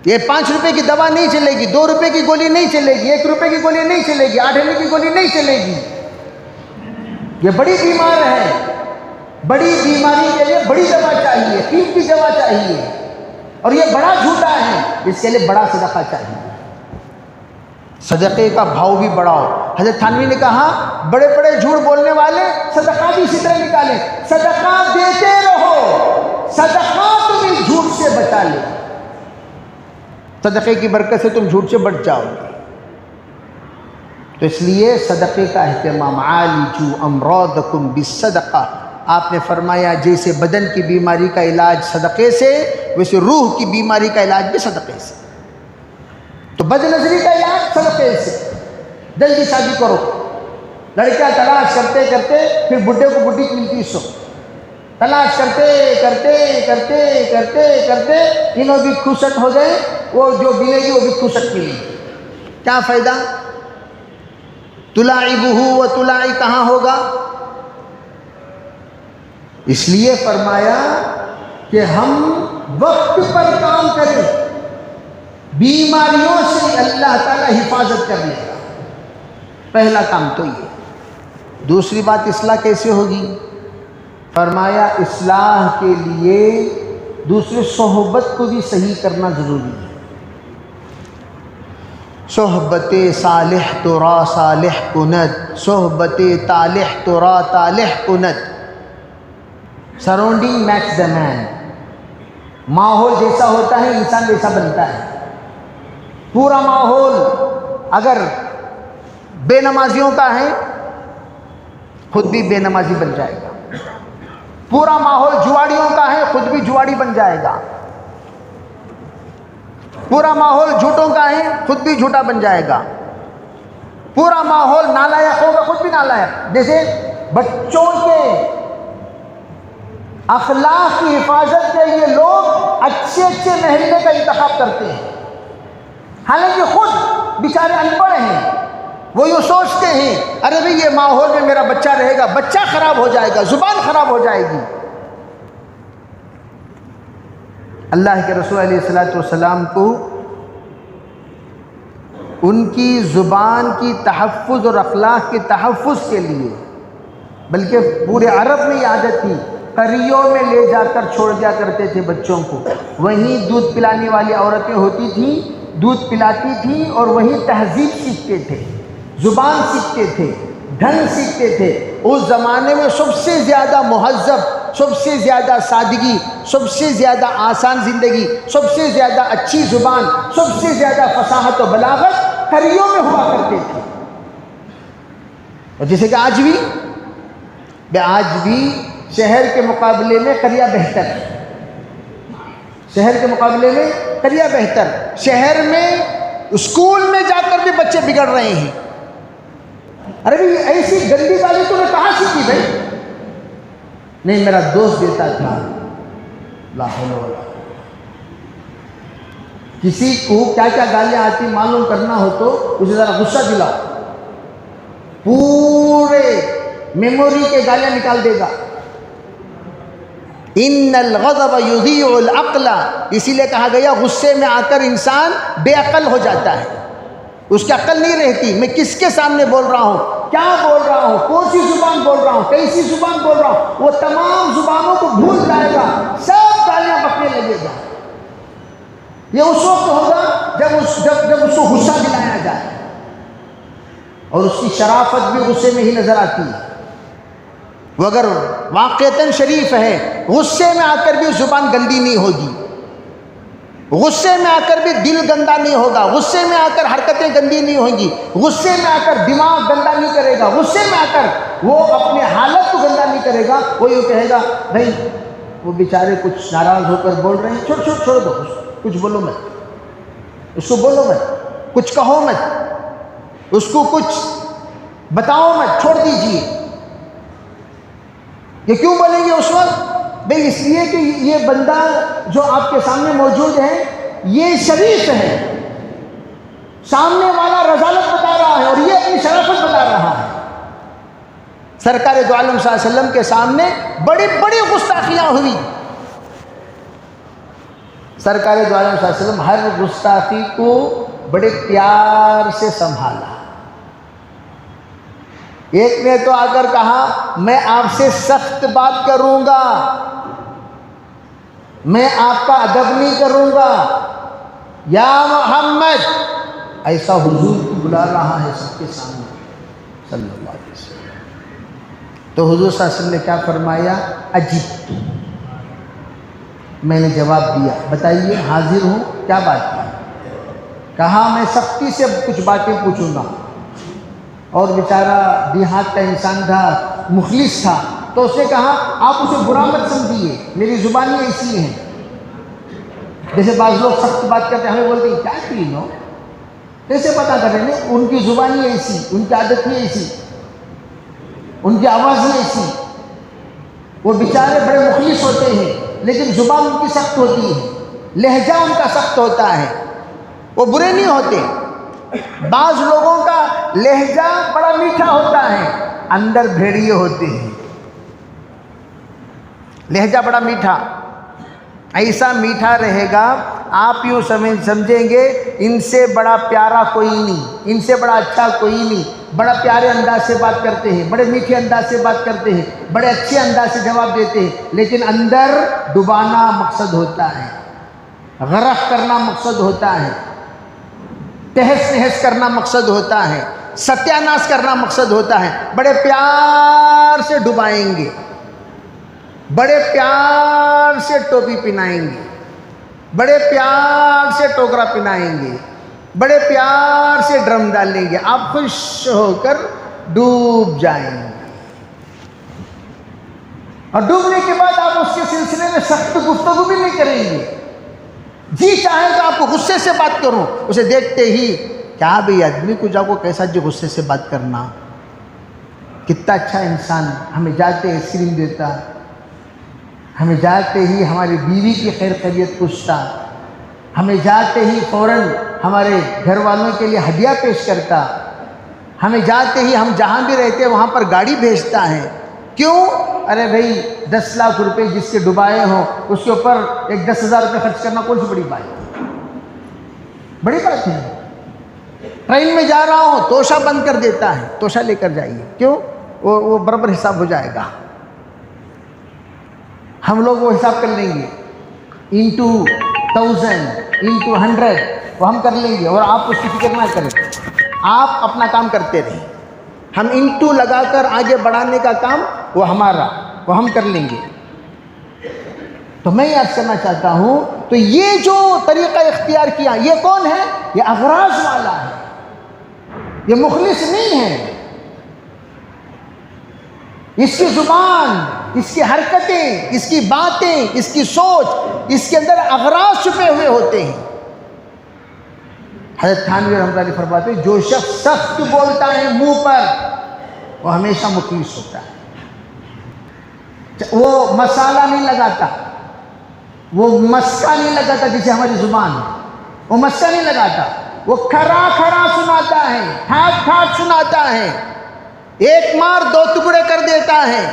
یہ 5 روپے کی دوا نہیں چلے گی، 2 روپے کی گولی نہیں چلے گی، 1 روپے کی گولی نہیں چلے گی، 8 آنے کی گولی نہیں چلے گی. یہ بڑی بیمار ہے، بڑی بیماری کے لیے بڑی دوا چاہیے، قیمتی دوا چاہیے، اور یہ بڑا جھوٹا ہے، اس کے لیے بڑا صدقہ چاہیے. صدقے کا بھاؤ بھی بڑھاؤ. حضرت تھانوی نے کہا بڑے بڑے جھوٹ بولنے والے صدقہ بھی اسی طرح نکالیں. صدقہ دیتے رہو، صدقات بھی جھوٹ سے بچا لے. صدقے کی برکت سے تم جھوٹ سے بچ جاؤ گے. تو اس لیے صدقے کا اہتمام. عالجوا امراضکم بالصدقہ. آپ نے فرمایا جیسے بدن کی بیماری کا علاج صدقے سے، ویسے روح کی بیماری کا علاج بھی صدقے سے. تو بد نظری کا علاج صدقے سے. جلدی شادی کرو، لڑکیاں تلاش کرتے کرتے پھر بڈھے کو بڈھی ملتی سو، تلاش کرتے کرتے کرتے کرتے کرتے انہوں بھی کھوسٹ ہو گئے، وہ جو ملے گی وہ بھی کھوسٹ ملی. کیا فائدہ؟ تلاعبہ و تلاعی کہاں ہوگا؟ اس لیے فرمایا کہ ہم وقت پر کام کریں، بیماریوں سے اللہ تعالی حفاظت کر لے گا. پہلا کام تو یہ. دوسری بات اصلاح کیسے ہوگی؟ فرمایا اصلاح کے لیے دوسرے صحبت کو بھی صحیح کرنا ضروری ہے. صحبت صالح تو را صالح کند، صحبت طالح تو را طالح کند. سراؤنڈنگ میکس دا مین. ماحول جیسا ہوتا ہے انسان ویسا بنتا ہے. پورا ماحول اگر بے نمازیوں کا ہے خود بھی بے نمازی بن جائے گا. پورا ماحول جواڑیوں کا ہے خود بھی جواڑی بن جائے گا. پورا ماحول جھوٹوں کا ہے خود بھی جھوٹا بن جائے گا. پورا ماحول نالائق ہوگا خود بھی نالائق. جیسے بچوں کے اخلاق کی حفاظت کے لیے لوگ اچھے اچھے محلے کا انتخاب کرتے ہیں، حالانکہ خود بیچارے ان پڑھ ہیں، وہ یوں سوچتے ہیں ارے بھئی یہ ماحول میں میرا بچہ رہے گا، بچہ خراب ہو جائے گا، زبان خراب ہو جائے گی۔ اللہ کے رسول علیہ الصلوۃ والسلام کو ان کی زبان کی تحفظ اور اخلاق کے تحفظ کے لیے، بلکہ پورے عرب میں یہ عادت تھی، قریوں میں لے جا کر چھوڑ دیا کرتے تھے بچوں کو، وہیں دودھ پلانے والی عورتیں ہوتی تھیں، دودھ پلاتی تھیں اور وہیں تہذیب سیکھتے تھے، زبان سیکھتے تھے، ڈھنگ سیکھتے تھے۔ اس زمانے میں سب سے زیادہ مہذب، سب سے زیادہ سادگی، سب سے زیادہ آسان زندگی، سب سے زیادہ اچھی زبان، سب سے زیادہ فصاحت و بلاغت قریوں میں ہوا کرتے تھے۔ اور جیسے کہ آج بھی شہر کے مقابلے میں قریہ بہتر ہے، شہر کے مقابلے میں قریہ بہتر۔ شہر میں اسکول میں جا کر بھی بچے بگڑ رہے ہیں۔ ارے بھئی ایسی گندی گالی تو نے کہاں سیکھی بھائی؟ نہیں میرا دوست دیتا تھا۔ لا حول ولا قوة۔ کسی کو کیا کیا گالیاں آتی معلوم کرنا ہو تو اسے ذرا غصہ دلاؤ، پورے میموری کے گالیاں نکال دے گا۔ ان الغضب یضیع العقل، اسی لیے کہا گیا غصے میں آ کر انسان بے عقل ہو جاتا ہے، اس کی عقل نہیں رہتی۔ میں کس کے سامنے بول رہا ہوں، کیا بول رہا ہوں، کون سی زبان بول رہا ہوں، کیسی زبان بول رہا ہوں، وہ تمام زبانوں کو بھول جائے گا، سب گالیاں بکنے لگے گا۔ یہ اس وقت ہوگا جب اس کو غصہ دلایا جائے، اور اس کی شرافت بھی غصے میں ہی نظر آتی ہے۔ وہ اگر واقعتاً شریف ہے، غصے میں آ کر بھی زبان گندی نہیں ہوگی، غصے میں آ کر بھی دل گندا نہیں ہوگا، غصے میں آ کر حرکتیں گندی نہیں ہوں گی، غصے میں آ کر دماغ گندا نہیں کرے گا، غصے میں آ کر وہ اپنے حالت کو گندا نہیں کرے گا۔ وہ یوں کہے گا بھائی وہ بیچارے کچھ ناراض ہو کر بول رہے ہیں، چھوڑ دو، کچھ بولو مت، اس کو بولو مت، کچھ کہو مت، اس کو کچھ بتاؤ مت، چھوڑ دیجئے۔ یہ کیوں بولیں گے اس وقت؟ بھئی اس لیے کہ یہ بندہ جو آپ کے سامنے موجود ہے یہ شریف ہے، سامنے والا رذالت بتا رہا ہے اور یہ اپنی شرافت بتا رہا ہے۔ سرکار دو عالم صلی اللہ علیہ وسلم کے سامنے بڑی بڑی گستاخیاں ہوئی، سرکار دو عالم صلی اللہ علیہ وسلم ہر گستاخی کو بڑے پیار سے سنبھالا۔ ایک نے تو آ کر کہا میں آپ سے سخت بات کروں گا، میں آپ کا ادب نہیں کروں گا، یا محمد، ایسا حضور کو بلا رہا ہے سب کے سامنے صلی اللہ علیہ وسلم۔ تو حضور صلی اللہ علیہ وسلم نے کیا فرمایا؟ اجبت، میں نے جواب دیا، بتائیے حاضر ہوں، کیا بات کی؟ کہا میں سختی سے کچھ باتیں پوچھوں گا۔ اور بیچارہ دیہات کا انسان تھا، مخلص تھا، تو اس نے کہا آپ اسے برا مت سمجھیے، میری زبانی ایسی ہیں۔ جیسے بعض لوگ سخت بات کرتے ہیں، ہمیں بولتے ہیں کیا کلین ہو، کیسے پتا کریں گے؟ ان کی زبانی ایسی، ان کی عادت ہی ایسی، ان کی آواز ہی ایسی۔ وہ بیچارے بڑے مخلص ہوتے ہیں لیکن زبان ان کی سخت ہوتی ہے، لہجہ ان کا سخت ہوتا ہے، وہ برے نہیں ہوتے۔ بعض لوگوں کا لہجہ بڑا میٹھا ہوتا ہے، اندر بھیڑیے ہوتے ہیں، لہجہ بڑا میٹھا، ایسا میٹھا رہے گا آپ یوں سمجھیں گے ان سے بڑا پیارا کوئی نہیں، ان سے بڑا اچھا کوئی نہیں، بڑا پیارے انداز سے بات کرتے ہیں، بڑے میٹھے انداز سے بات کرتے ہیں، بڑے اچھے انداز سے جواب دیتے ہیں، لیکن اندر ڈبانا مقصد ہوتا ہے، غرق کرنا مقصد ہوتا ہے، تہس نہس کرنا مقصد ہوتا ہے، ستیہ ناش کرنا مقصد ہوتا ہے۔ بڑے پیار سے ڈبائیں گے، بڑے پیار سے ٹوپی پہنائیں گے، بڑے پیار سے ٹوکرا پہنائیں گے، بڑے پیار سے ڈرم ڈالیں گے، آپ خوش ہو کر ڈوب جائیں گے، اور ڈوبنے کے بعد آپ اس کے سلسلے میں سخت گفتگو بھی نہیں کریں گے۔ جی چاہے تو آپ کو غصے سے بات کروں، اسے دیکھتے ہی کیا بھئی آدمی کو جاؤ کو کیسا جو غصے سے بات کرنا، کتنا اچھا انسان، ہمیں جاتے آئس کریم دیتا، ہمیں جاتے ہی ہماری بیوی کی خیر خیریت پوچھتا، ہمیں جاتے ہی فوراً ہمارے گھر والوں کے لیے ہدیہ پیش کرتا، ہمیں جاتے ہی ہم جہاں بھی رہتے وہاں پر گاڑی بھیجتا ہے. کیوں؟ ارے بھائی 10 لاکھ روپے جس کے ڈبائے ہوں اس کے اوپر ایک 10,000 روپے خرچ کرنا کون سی بڑی بات ہے؟ بڑی بات ہے. ٹرین میں جا رہا ہوں توشہ بند کر دیتا ہے، توشہ لے کر جائیے. کیوں؟ وہ برابر حساب ہو جائے گا. ہم لوگ وہ حساب کر لیں گے انٹو 1000 انٹو 100 وہ ہم کر لیں گے، اور آپ اس کی فکر نہ کریں، آپ اپنا کام کرتے رہیں. ہم انٹو لگا کر آگے بڑھانے کا کام وہ ہمارا، وہ ہم کر لیں گے. تو میں یاد کرنا چاہتا ہوں، تو یہ جو طریقہ اختیار کیا یہ کون ہے؟ یہ اغراض والا ہے، یہ مخلص نہیں ہے. اس کی زبان، اس کی حرکتیں، اس کی باتیں، اس کی سوچ، اس کے اندر اغراض چھپے ہوئے ہوتے ہیں. حضرت تھانوی رحمۃ اللہ علیہ فرماتے ہیں جو شخص سخت بولتا ہے منہ پر وہ ہمیشہ مخلص ہوتا ہے. وہ مسالہ نہیں لگاتا، وہ مسکا نہیں لگاتا جسے ہماری زبان ہے، وہ مسکا نہیں لگاتا، وہ کھرا کھرا سناتا ہے، ٹھاٹ ٹھاٹ سناتا ہے، ایک مار دو ٹکڑے کر دیتا ہے.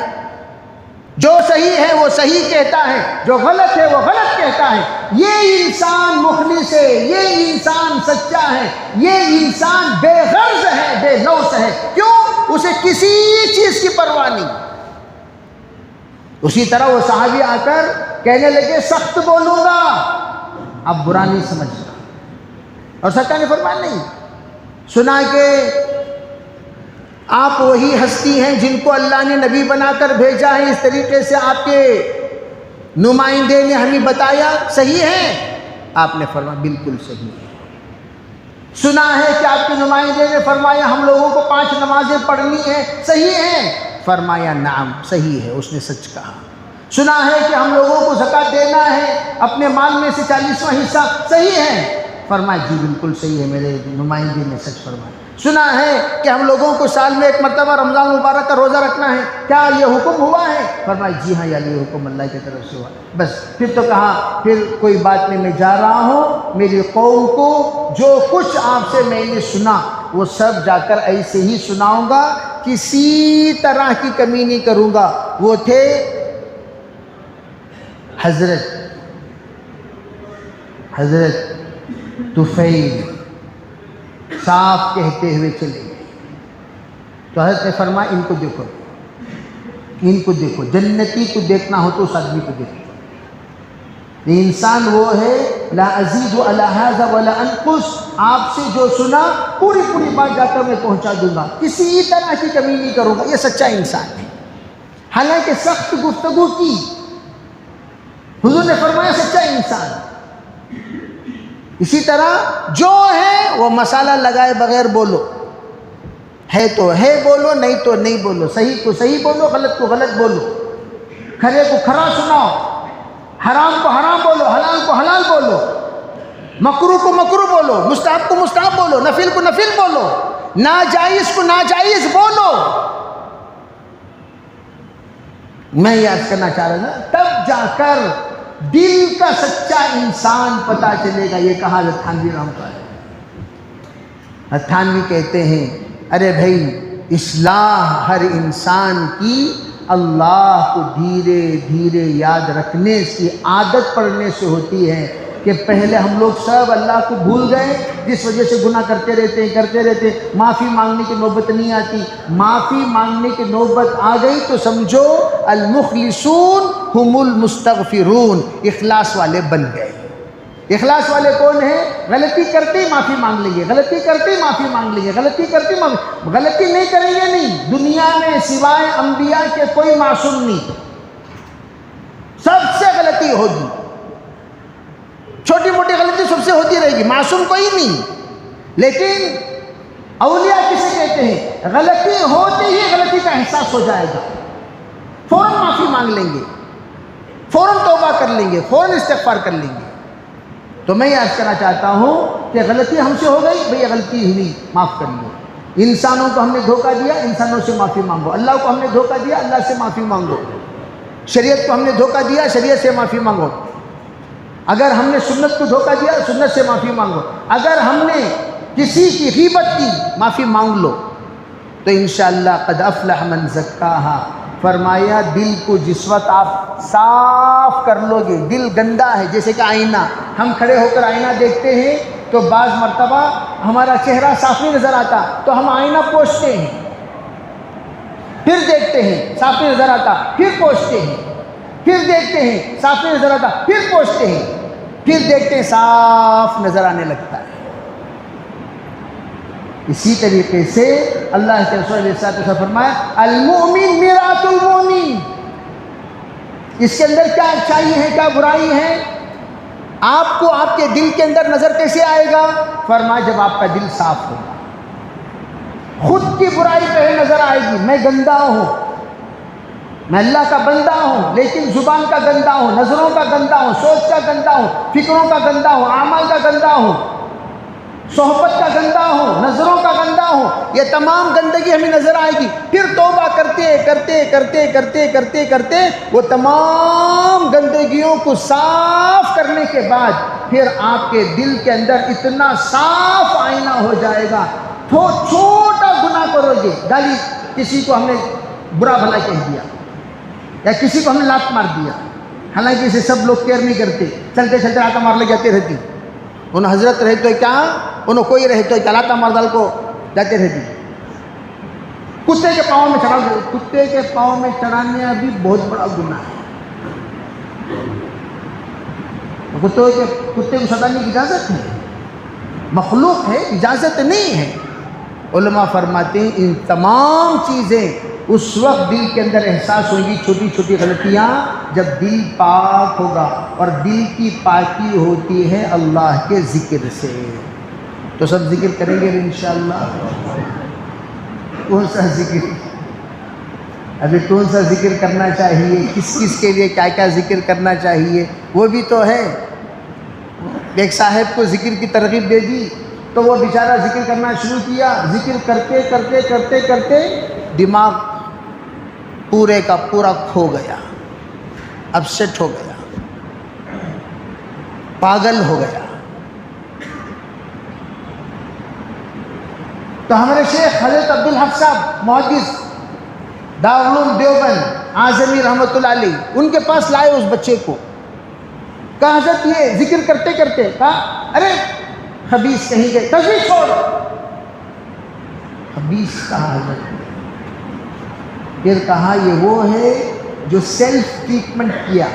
جو صحیح ہے وہ صحیح کہتا ہے، جو غلط ہے وہ غلط کہتا ہے. یہ انسان مخلص ہے، یہ انسان سچا ہے، یہ انسان بے غرض ہے، بے لوث ہے. کیوں؟ اسے کسی چیز کی پرواہ نہیں. اسی طرح وہ صحابی آ کر کہنے لگے سخت بولوں گا، اب برا نہیں سمجھنا. اور سرکار نے فرمایا نہیں، سنا کہ آپ وہی ہستی ہیں جن کو اللہ نے نبی بنا کر بھیجا ہے، اس طریقے سے آپ کے نمائندے نے ہمیں بتایا، صحیح ہے؟ آپ نے فرمایا بالکل صحیح ہے. سنا ہے کہ آپ کے نمائندے نے فرمایا ہم لوگوں کو 5 نمازیں پڑھنی ہیں، صحیح ہے؟ فرمایا نعم صحیح ہے، اس نے سچ کہا. سنا ہے کہ ہم لوگوں کو زکوٰۃ دینا ہے اپنے مال میں سے 40واں حصہ، صحیح ہے؟ فرمایا جی بالکل صحیح ہے، میرے نمائندے نے سچ فرمایا. سنا ہے کہ ہم لوگوں کو سال میں 1 مرتبہ رمضان مبارک کا روزہ رکھنا ہے، کیا یہ حکم ہوا ہے؟ فرمایا جی ہاں یا یہ حکم اللہ کی طرف سے ہوا. بس پھر تو کہا پھر کوئی بات نہیں، میں جا رہا ہوں، میری قوم کو جو کچھ آپ سے میں نے سنا وہ سب جا کر ایسے ہی سناؤں گا، کسی طرح کی کمی نہیں کروں گا. وہ تھے حضرت طفیل، صاف کہتے ہوئے چلے گئے. تو حضرت نے فرمایا ان کو دیکھو، ان کو دیکھو، جنتی کو دیکھنا ہو تو اس آدمی کو دیکھو. یہ انسان وہ ہے لا ازید علی ھذا ولا انقص، آپ سے جو سنا پوری بات جا کر میں پہنچا دوں گا، کسی طرح کی کمی نہیں کروں گا. یہ سچا انسان ہے. حالانکہ سخت گفتگو کی، حضور نے فرمایا سچا انسان. اسی طرح جو ہے وہ مسالہ لگائے بغیر بولو، ہے تو ہے بولو، نہیں تو نہیں بولو، صحیح کو صحیح بولو، غلط کو غلط بولو، کھرے کو کھرا سناؤ، حرام کو حرام بولو، حلال کو حلال بولو، مکروہ کو مکروہ بولو، مستحب کو مستحب بولو، نفل کو نفل بولو، ناجائز کو ناجائز بولو. میں یاد کرنا چاہ رہا تھا، تب جا کر دل کا سچا انسان پتا چلے گا. یہ کہا حضرت تھانوی رحمۃ اللہ علیہ. حضرت تھانوی کہتے ہیں ارے بھائی اصلاح ہر انسان کی اللہ کو دھیرے دھیرے یاد رکھنے کی عادت پڑنے سے ہوتی ہے. کہ پہلے ہم لوگ سب اللہ کو بھول گئے، جس وجہ سے گناہ کرتے رہتے. معافی مانگنے کی نوبت نہیں آتی. معافی مانگنے کی نوبت آ گئی تو سمجھو المخلصون ہم المستغفرون، اخلاص والے بن گئے. اخلاص والے کون ہیں؟ غلطی کرتے ہی معافی مانگ لیں گے، غلطی کرتے ہی معافی مانگ لیں گے، غلطی نہیں کریں گے. نہیں، دنیا میں سوائے انبیاء کے کوئی معصوم نہیں، سب سے غلطی ہوگی، چھوٹی موٹی غلطی سب سے ہوتی رہے گی، معصوم کوئی نہیں. لیکن اولیاء کسے کہتے ہیں؟ غلطی ہوتے ہی غلطی کا احساس ہو جائے گا، فوراً معافی مانگ لیں گے، فوراً توبہ کر لیں گے، فوراً استغفار کر لیں گے. تو میں یہ عرض کرنا چاہتا ہوں کہ غلطی ہم سے ہو گئی، بھئی غلطی ہوئی، معاف کر لو. انسانوں کو ہم نے دھوکہ دیا، انسانوں سے معافی مانگو. اللہ کو ہم نے دھوکہ دیا، اللہ سے معافی مانگو. شریعت کو ہم نے دھوکہ دیا، شریعت سے معافی مانگو. اگر ہم نے سنت کو دھوکہ دیا سنت سے معافی مانگو، اگر ہم نے کسی کی غیبت کی معافی مانگ لو، تو انشاءاللہ قد افلح من زکاہا، فرمایا دل کو جس وقت آپ صاف کر لو گے، دل گندا ہے جیسے کہ آئینہ، ہم کھڑے ہو کر آئینہ دیکھتے ہیں تو بعض مرتبہ ہمارا چہرہ صاف نہیں نظر آتا تو ہم آئینہ پوچھتے ہیں، پھر دیکھتے ہیں صاف نہیں نظر آتا، پھر پوچھتے ہیں، پھر دیکھتے ہیں صاف نہیں نظر آتا، پھر پوچھتے ہیں، پھر دیکھتے ہیں صاف نظر آنے لگتا ہے۔ اسی طریقے سے اللہ کے رسول علیہ الصلوۃ والسلام فرمایا المؤمن میراث المؤمن، اس کے اندر کیا اچھائی ہے کیا برائی ہے، آپ کو آپ کے دل کے اندر نظر کیسے آئے گا؟ فرمایا جب آپ کا دل صاف ہوگا، خود کی برائی پہلے نظر آئے گی، میں گندا ہوں، میں اللہ کا بندہ ہوں لیکن زبان کا گندا ہوں، نظروں کا گندا ہوں، سوچ کا گندا ہوں، فکروں کا گندا ہوں، اعمال کا گندا ہوں، صحبت کا گندا ہوں، نظروں کا گندا ہوں، یہ تمام گندگی ہمیں نظر آئے گی۔ پھر توبہ کرتے کرتے کرتے کرتے کرتے کرتے وہ تمام گندگیوں کو صاف کرنے کے بعد پھر آپ کے دل کے اندر اتنا صاف آئینہ ہو جائے گا، چھوٹا گناہ کرو گے، گالی کسی کو ہم نے برا بھلا کہہ دیا یا کسی کو ہم نے لات مار دیا، حالانکہ اسے سب لوگ کیئر نہیں کرتے، چلتے چلتے لاتا مار لے جاتے رہتی، انہوں حضرت رہے تو کیا انہوں کوئی رہے تو لاتا مار ڈال کو جاتے رہتی، کتے کے پاؤں میں چڑھا دو، کتے کے پاؤں میں چڑھانے بھی بہت بڑا گناہ ہے، کتے کو سزانے کی اجازت ہے، مخلوق ہے، اجازت نہیں ہے۔ علماء فرماتے ہیں ان تمام چیزیں اس وقت دل کے اندر احساس ہوگی، چھوٹی چھوٹی غلطیاں، جب دل پاک ہوگا، اور دل کی پاکی ہوتی ہے اللہ کے ذکر سے۔ تو سب ذکر کریں گے انشاءاللہ؟ کون سا ذکر؟ ابھی کون سا ذکر کرنا چاہیے، کس کس کے لیے کیا کیا ذکر کرنا چاہیے وہ بھی تو ہے۔ ایک صاحب کو ذکر کی ترغیب دے دی تو وہ بیچارہ ذکر کرنا شروع کیا، ذکر کرتے کرتے کرتے کرتے دماغ پورے کا پورا کھو گیا، اپسیٹ ہو گیا، پاگل ہو گیا۔ تو ہمارے شیخ حضرت عبدالحق صاحب محدث دارالعلوم دیوبند اعظمی رحمۃ اللہ علیہ ان کے پاس لائے اس بچے کو، کہا حضرت یہ ذکر کرتے کرتے، کہا ارے خبیث کہیں گے، تصویر چھوڑ، خبیث کہا حضرت نے، پھر کہا یہ وہ ہے جو سیلف ٹریٹمنٹ کیا،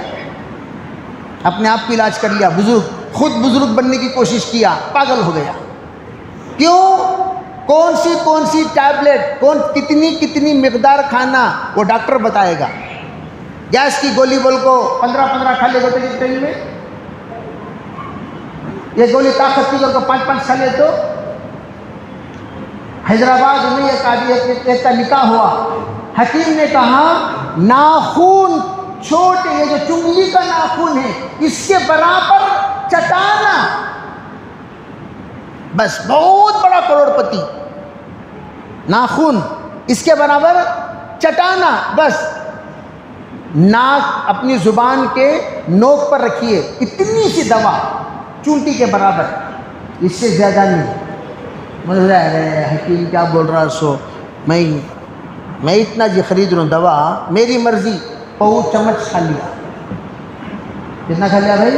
اپنے آپ کو علاج کر لیا، بزرگ خود بزرگ بننے کی کوشش کیا، پاگل ہو گیا۔ کیوں؟ کون سی ٹیبلٹ کتنی کتنی مقدار کھانا وہ ڈاکٹر بتائے گا۔ گیس کی گولی بول کو 15 کھا لے ہوتے کس ٹائم میں، یہ گولی طاقت کی گول کو 5 کھا لے۔ تو حیدرآباد میں ایک کا نکاح ہوا، حکیم نے کہا ناخون چھوٹے، یہ جو چنگلی کا ناخون ہے اس کے برابر چٹانا، بس بہت بڑا کروڑ پتی، ناخون اس کے برابر چٹانا، بس ناک اپنی زبان کے نوک پر رکھیے، اتنی سی دوا چونٹی کے برابر، اس سے زیادہ نہیں۔ مجھے ارے حکیم کیا بول رہا سو، میں اتنا جی خرید رہا ہوں دوا، میری مرضی، بہت چمچ کھا لیا۔ کتنا کھا لیا بھائی؟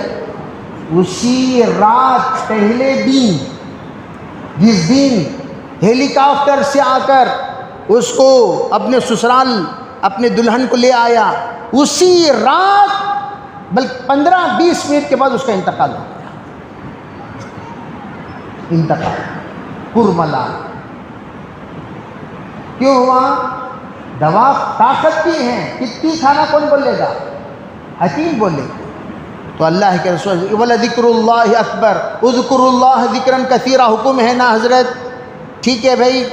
اسی رات پہلے دن، جس دن ہیلی کاپٹر سے آ کر اس کو اپنے سسرال اپنے دلہن کو لے آیا، اسی رات بلکہ 15-20 منٹ کے بعد اس کا انتقال ہو گیا، انتقال پرملا۔ کیوں ہوا؟ دوا طاقت کی ہے، کتنی کھانا کون بولے گا؟ حکیم بولے گا۔ تو اللہ کے رسول وَلَذِكْرُ اللَّهِ اکبر، اذکروا اللہ ذکرا کثیرا، حکم ہے نا حضرت؟ ٹھیک ہے بھائی،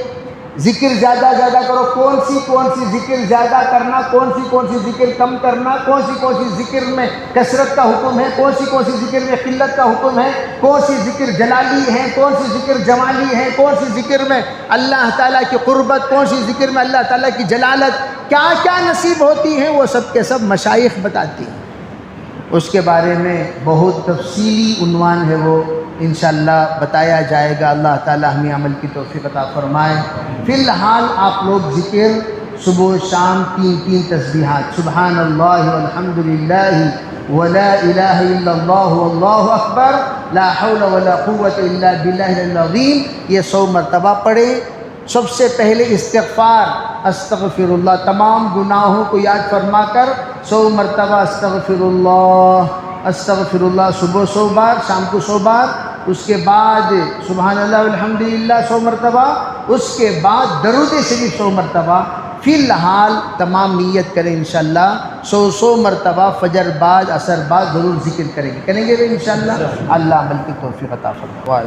ذکر زیادہ کرو، کون سی ذکر زیادہ کرنا، کون سی ذکر کم کرنا، کون سی ذکر میں کثرت کا حکم ہے، کون سی ذکر میں قلت کا حکم ہے، کون سی ذکر جلالی ہے، کون سی ذکر جمالی ہے، کون سی ذکر میں اللہ تعالیٰ کی قربت، کون سی ذکر میں اللہ تعالیٰ کی جلالت، کیا کیا نصیب ہوتی ہیں، وہ سب کے سب مشائخ بتاتی ہیں۔ اس کے بارے میں بہت تفصیلی عنوان ہے، وہ انشاءاللہ بتایا جائے گا۔ اللہ تعالی ہمیں عمل کی توفیق عطا فرمائے۔ فی الحال آپ لوگ ذکر صبح و شام 3 تسبیحات، سبحان اللہ والحمد للہ ولا الہ الا اللہ واللہ اکبر لا حول ولا قوت الا باللہ العظیم، یہ 100 مرتبہ پڑھیں۔ سب سے پہلے استغفار، استغفر اللہ، تمام گناہوں کو یاد فرما کر 100 مرتبہ استغفر اللہ، صبح 100 بار، شام کو 100 بار، اس کے بعد سبحان اللہ والحمد للہ 100 مرتبہ، اس کے بعد درود شریف 100 مرتبہ۔ فی الحال تمام نیت کریں انشاءاللہ 100 مرتبہ فجر بعد عصر بعد ضرور ذکر کریں گے انشاءاللہ۔ اللہ عمل کی توفیق عطا فرمائے۔